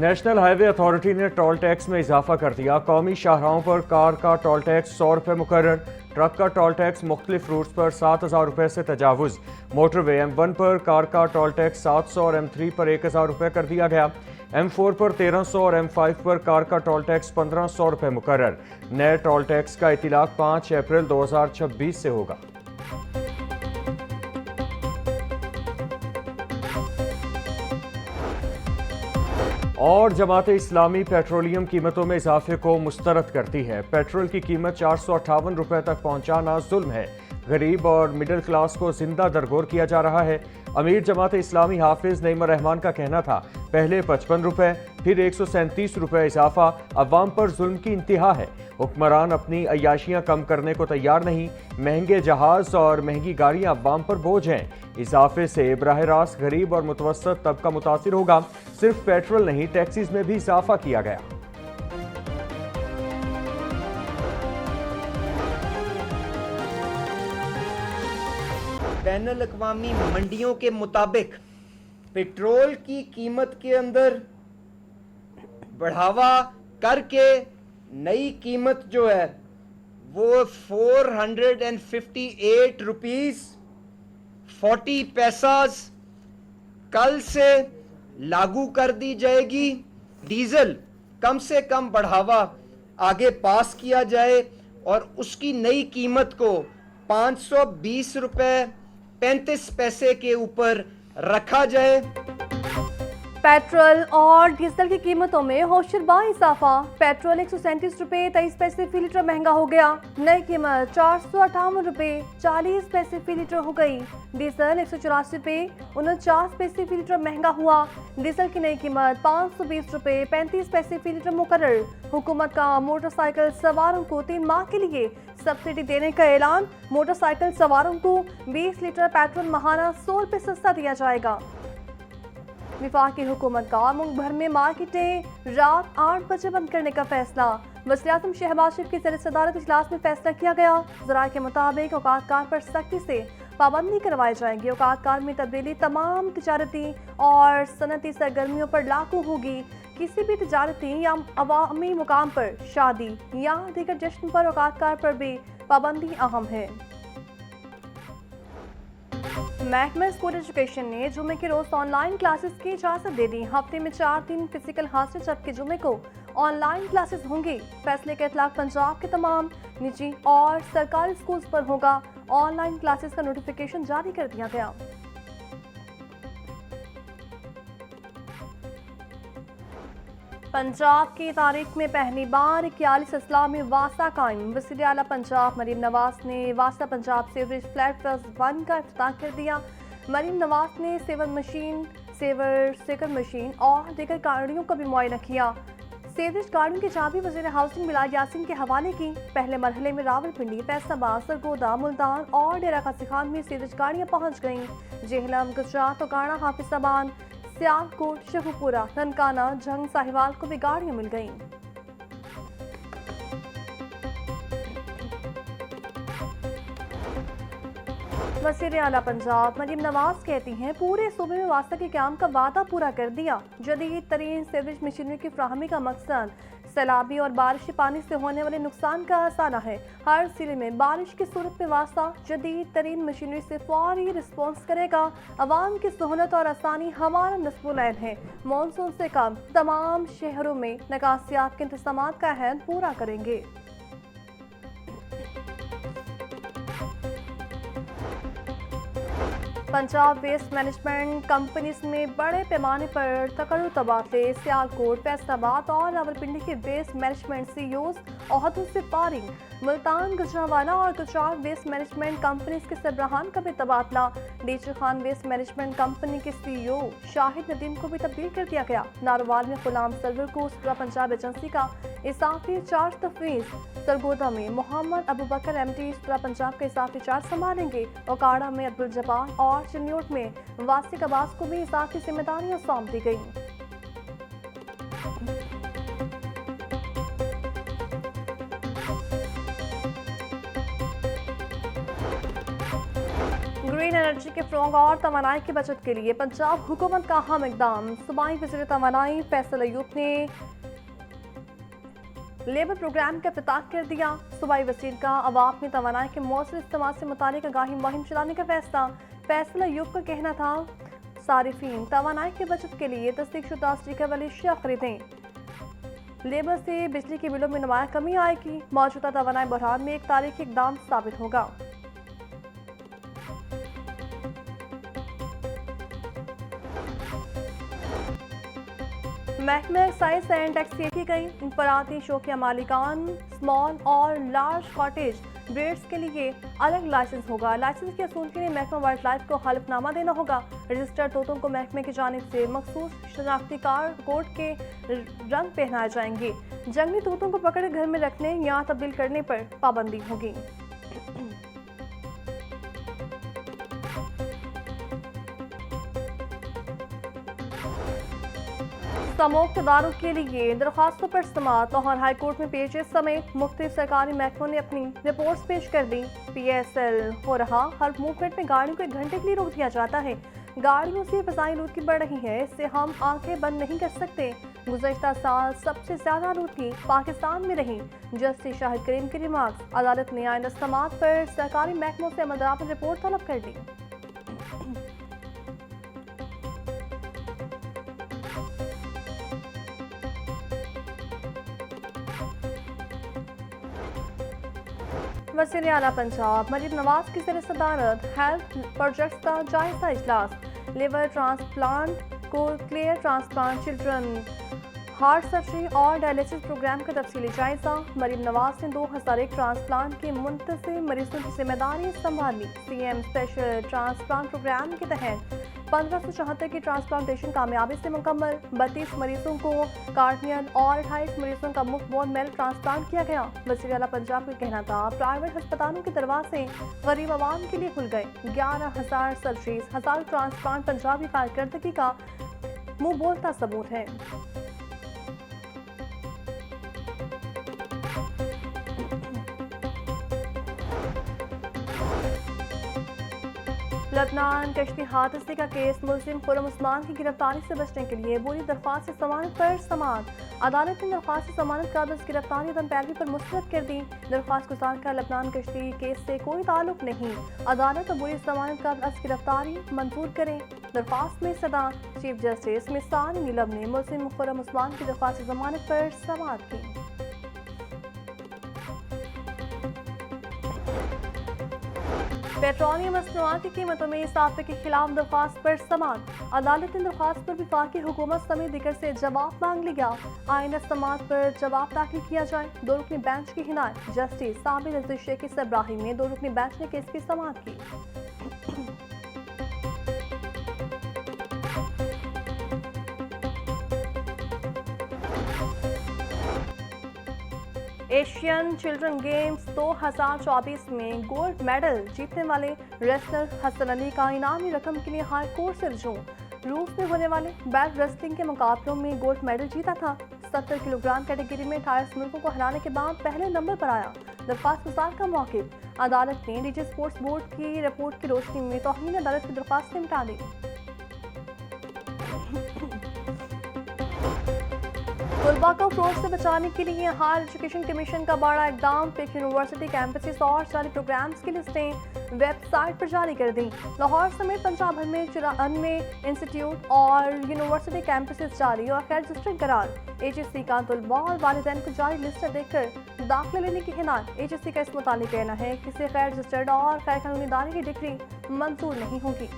National highway authority ने toll tax में इजाफा कर दिया। कौमी शाहराहों पर कार का टोल टैक्स 100 रुपये मुकर्रर। ट्रक का टोल टैक्स मुख्तलिफ रूट्स पर 7,000 रुपये से तजावुज़। मोटरवे M1 पर कार का टोल टैक्स 700 और M3 पर 1,000 रुपये कर दिया गया। M4 पर 1,300 और M5 पर कार का टोल टैक्स 1,500 रुपये मुकर्रर। नए टोल टैक्स का इतिलाक 5 अप्रैल 2026 से होगा। और जमात इस्लामी पेट्रोलियम कीमतों में इजाफे को मुस्तरद करती है। पेट्रोल की कीमत 458 रुपये तक पहुंचाना जुल्म है। गरीब और मिडिल क्लास को जिंदा दरगोर किया जा रहा है। अमीर जमात इस्लामी हाफिज नईम रहमान का कहना था, पहले 55 रुपये फिर 137 रुपये इजाफा अवाम पर जुल्म की इंतहा है। हुक्मरान अपनी अय्याशियाँ कम करने को तैयार नहीं। महंगे जहाज और महंगी गाड़ियाँ अवाम पर बोझ हैं। इजाफे से बराह रास्त गरीब और मुतवस्सत तबका मुतासिर होगा। सिर्फ पेट्रोल नहीं, टैक्सीज में भी इजाफा किया गया। बैनुल अक़वामी मंडियों के मुताबिक पेट्रोल की कीमत के अंदर बढ़ावा करके नई कीमत जो है वो 458 रुपीस 40 पैसास कल से लागू कर दी जाएगी। डीजल कम से कम बढ़ावा आगे पास किया जाए और उसकी नई कीमत को 520 रुपये 35 पैसे के ऊपर रखा जाए। पेट्रोल और डीजल की कीमतों में होशरबा इजाफा। पेट्रोल 137 रुपये 23 पैसे फी लीटर महंगा हो गया। नई कीमत 458 रुपये 40 पैसे फी लीटर हो गई। डीजल 184 रुपये 49 पैसे फी लीटर महंगा हुआ। डीजल की नई कीमत 520 रुपये 35 पैसे फी लीटर मुकर्रर। हुकूमत का मोटरसाइकिल सवारों को 3 माह के लिए सब्सिडी देने का ऐलान। मोटरसाइकिल सवारों को 20 लीटर पेट्रोल माहाना 100 रुपये सस्ता दिया जाएगा। वफाकी हुकूमत का मुल्क भर में मार्केटें रात 8 बजे बंद करने का फैसला। वज़ीर-ए-आज़म शहबाज शरीफ की ज़र-ए-सदारत इजलास में फैसला किया गया। ज़राए के मुताबिक औकात कार पर सख्ती से पाबंदी करवाई जाएगी। औकात कार में तब्दीली तमाम तिजारती और सनती सरगर्मियों पर लागू होगी। किसी भी तिजारती या अवामी मुकाम पर शादी या दीगर जश्न पर औकात कार पर भी पाबंदी अहम है। महकमा स्कूल एजुकेशन ने जुमे के रोज ऑनलाइन क्लासेस की इजाजत दे दी। हफ्ते में 4 दिन फिजिकल हाजिर जबकि जुमे को ऑनलाइन क्लासेस होंगी। फैसले का इतलाक पंजाब के तमाम निजी और सरकारी स्कूल्स पर होगा। ऑनलाइन क्लासेस का नोटिफिकेशन जारी कर दिया गया। पंजाब की तारीख में पहली बार 41 अजला में वासा कायम। वज़ीर आला पंजाब मरीम नवाज ने वासा पंजाब सीवरेज फ्लैट ट्रस्ट 1 का इफ्तिताह कर दिया। मरीम नवाज ने सेकर मशीन और दीगर गाड़ियों का भी मुआयना किया। सीवरेज गाड़ियों की चाबी वज़ीर हाउसिंग बिलाल यासीन के हवाले की। पहले मरहले में रावलपिंडी, फैसलाबाद, सरगोदा, मुल्तान और डेरा गाजी खान में सीवरेज गाड़ियाँ पहुँच गईं। जेहलम, गुजरात, ओकाड़ा, हाफिजाबाद, सियालकोट, शेखुपुरा, ननकाना, जंग, साहिवाल को भी गाड़ियां मिल गईं। वज़ीर आला पंजाब मरीम नवाज कहती हैं, पूरे सूबे में वास्ता के काम का वादा पूरा कर दिया। जदीद तरीन सीवरेज मशीनरी की फ्राहमी का मकसद सैलाबी और बारिश पानी से होने वाले नुकसान का हसाना है। हर जिले में बारिश की सूरत में वास्ता जदीद तरीन मशीनरी से फौरी रिस्पॉन्स करेगा। अवाम की सहूलत और आसानी हमारा नस्बुलैन है। मानसून से कम तमाम शहरों में निकासियात के इंतजाम का अहद पूरा करेंगे। पंजाब वेस्ट मैनेजमेंट कंपनीज में बड़े पैमाने पर तकर्रुर तबादले। सियालकोट, फैसलाबाद और रावलपिंडी के वेस्ट मैनेजमेंट सीईओज ओहदों से फारिग। मुल्तान, गुजरांवाला और गुजरात वेस्ट मैनेजमेंट कंपनीज के सरबराहान का भी तबादला। DG Khan waste management company के सीईओ शाहिद नदीम को भी तब्दील कर दिया गया। नारोवाल में गुलाम सरवर को सुप्रा पंजाब एजेंसी का इजाफी चार्ज तफवीज। सरगोदा में मोहम्मद अबू बकर MD सुप्रा पंजाब का इजाफी चार्ज संभालेंगे। ओकाड़ा में अब्दुल जब्बार और चिन्योट में वासिक अब्बास को भी इजाफी जिम्मेदारियां सौंप दी गई। ग्रीन एनर्जी के फ़रोग़ और तवानाई की बचत के लिए पंजाब हुकूमत का अहम इक़दाम। सूबाई वज़ीर तवानाई फैसल अयूब ने लेबर प्रोग्राम का इफ्तिताह कर दिया। सूबाई वज़ीर का अवाम में तवानाई के मौसर इस्तेमाल से मुतालिक आगाही मुहिम चलाने का फैसला। फैसल अयूब का कहना था सारिफीन तवानाई की बचत के लिए तस्दीकशुदा स्टीकर वाली अशिया खरीदें। लेबर से बिजली के बिलों में नुमाया कमी आएगी। मौजूदा तवानाई बहरान में एक तारीखी इक़दाम साबित होगा। महकमा एक्साइज एंड टैक्स की गई इंफरादी शौकिया मालिकान स्मॉल और लार्ज कॉटेज ब्रीड्स के लिए अलग लाइसेंस होगा। लाइसेंस के असूल के लिए महकमा वाइल्ड लाइफ को हलफनामा देना होगा। रजिस्टर्ड तोतों को महकमे की जानिब से मखसूस शनाख्ती कोड के रंग पहनाए जाएंगे। जंगली तोतों को पकड़ घर में रखने या तब्दील करने पर पाबंदी होगी। समोक्त इदारों के लिए दरख्वास्तों पर समाअत। लाहौर हाई कोर्ट में पेशेस समेत मुख्तलिफ सरकारी महकमों ने अपनी रिपोर्ट्स पेश कर दी। PSL हो रहा हर मूवमेंट में गाड़ियों को 1 घंटे के लिए रोक दिया जाता है। गाड़ियों से फ़ज़ाई आलूदगी बढ़ रही है, इससे हम आंखें बंद नहीं कर सकते। गुज़श्ता साल सबसे ज़्यादा आलूदगी पाकिस्तान में रही। जस्टिस शाहिद करीम की रिमार्क्स। अदालत ने आइंदा समाअत पर सरकारी महकमों से अमलदरात रिपोर्ट तलब कर दी। वज़ीर आला पंजाब मरीम नवाज की ज़ेर सदारत हेल्थ प्रोजेक्ट्स का जायजा इजलास। लिवर ट्रांसप्लांट को clear transplant children heart surgery और डायलिसिस प्रोग्राम का तफसीली जायजा। मरीम नवाज ने 2001 ट्रांसप्लांट के मुंतज़िर मरीजों की जिम्मेदारी संभाली। CM स्पेशल ट्रांसप्लांट प्रोग्राम के तहत 1574 की ट्रांसप्लांटेशन कामयाबी से मुकम्मल। 32 मरीजों को कार्नियल और 28 मरीजों का मुफ्त बोन मैरो ट्रांसप्लांट किया गया। वज़ीर आला पंजाब का कहना था प्राइवेट अस्पतालों के दरवाजे गरीब आवाम के लिए खुल गए। 11,000 सर्जरीज, 1000 ट्रांसप्लांट पंजाब की कारकर्दगी का मुंह बोलता सबूत है। लबनान कश्ती हादसे का केस मुलजिम खुर्रम उस्मान की गिरफ्तारी से बचने के लिए बोली दरख्वास्त जमानत पर समाअत। अदालत ने दरख्वास्त जमानत का दस गिरफ्तारी अदम पैरवी पर मुस्तरद कर दी। दरख्वास्त गुजार का लबनान कश्ती केस से कोई ताल्लुक नहीं। अदालत बोली जमानत का दस गिरफ्तारी मंजूर करें। दरख्वास्त में सदा चीफ जस्टिस मिसान नीलम ने मुलजिम खुर्रम उस्मान की दरख्वास्त जमानत पर समाअत की। पेट्रोलियम मसनूआत की कीमतों में इजाफे के खिलाफ दरख्वास्त पर समाअत। अदालत ने दरख्वास्त पर वफाकी हुकूमत समेत दीगर से जवाब मांग लिया। आइंदा समाअत पर जवाब दाखिल किया जाए। 2 रुकनी बेंच की हिदायत। जस्टिस साबिर अजीज शेख इब्राहिम ने 2 रुकनी बेंच ने केस की समाअत की। एशियन चिल्ड्रन गेम्स 2024 में गोल्ड मेडल जीतने वाले रेसलर हसन अली का इनामी रकम के लिए हाई कोर्ट से रजू। रूस में होने वाले बैल रेसलिंग के मुकाबलों में गोल्ड मेडल जीता था। 70 किलोग्राम कैटेगरी में 28 मुल्कों को हराने के बाद पहले नंबर पर आया। दरख्वास्त गुजार का मौक़िफ़। अदालत ने डीजी स्पोर्ट्स बोर्ड की रिपोर्ट की रोशनी में तौहीन अदालत की दरख्वास्त निपटा दी। तलबा को फ्रॉड से बचाने के लिए हायर एजुकेशन कमीशन का बड़ा इकदाम। फिक्र यूनिवर्सिटी कैंपसेस और जारी प्रोग्राम्स की लिस्टें वेबसाइट पर जारी कर दी। लाहौर समेत पंजाब भर में 94 इंस्टीट्यूट और यूनिवर्सिटी कैंपसेस जारी और खैर रजिस्टर्ड करार। HSC का तलबा और वालिदैन को जारी लिस्ट देखकर दाखिला लेने की हिदायत। HSC का इस मुतालिक कहना है कि किसी खैर रजिस्टर्ड और खैर कानूनी इदारे की डिग्री मंजूर नहीं होगी।